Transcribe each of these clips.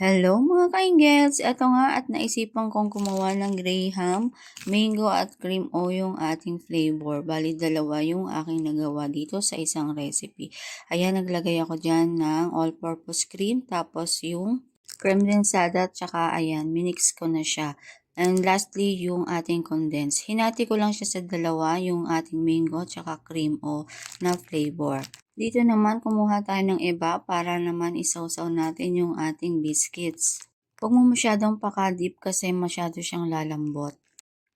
Hello mga kainggets! Eto nga at naisipan kong gumawa ng graham, mango at cream o yung ating flavor. Bali dalawa yung aking nagawa dito sa isang recipe. Ayan, naglagay ako dyan ng all-purpose cream, tapos yung cream densada, tsaka ayan, minix ko na siya. And lastly, yung ating condensed. Hinati ko lang siya sa dalawa, yung ating mango tsaka cream o na flavor. Dito naman, kumuha tayo ng iba para naman isawsaw natin yung ating biscuits. Huwag mo masyadong pakadip kasi masyado siyang lalambot.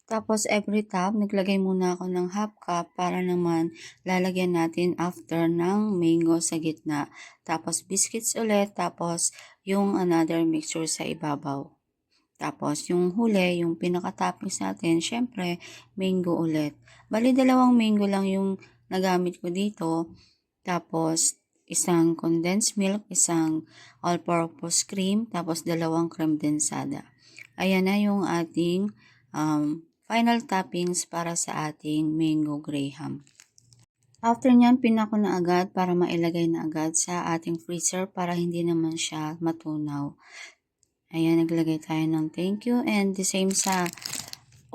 Tapos every top, naglagay muna ako ng half cup para naman lalagyan natin after ng mango sa gitna. Tapos biscuits ulit, tapos yung another mixture sa ibabaw. Tapos yung huli, yung pinaka-toppings natin, syempre mango ulit. Bali dalawang mango lang yung nagamit ko dito. Tapos, isang condensed milk, isang all-purpose cream, tapos dalawang creme densada. Ayan na yung ating final toppings para sa ating mango graham. After nyan, pinako na agad para mailagay na agad sa ating freezer para hindi naman siya matunaw. Ayan, naglagay tayo ng thank you and the same sa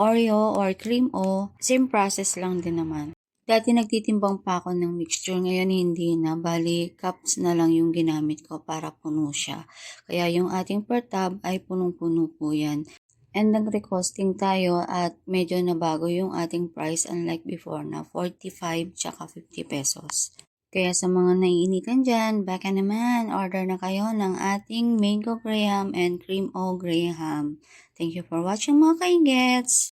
Oreo or cream o same process lang din naman. Dati nagtitimbang pa ako ng mixture, ngayon hindi na. Bali, cups na lang yung ginamit ko para puno siya. Kaya yung ating per tub ay punong-puno po yan. And nag-recosting tayo at medyo nabago yung ating price unlike before na 45 tsaka 50 pesos. Kaya sa mga naiinitan dyan, baka naman order na kayo ng ating mango graham and cream o graham. Thank you for watching mga kaingets!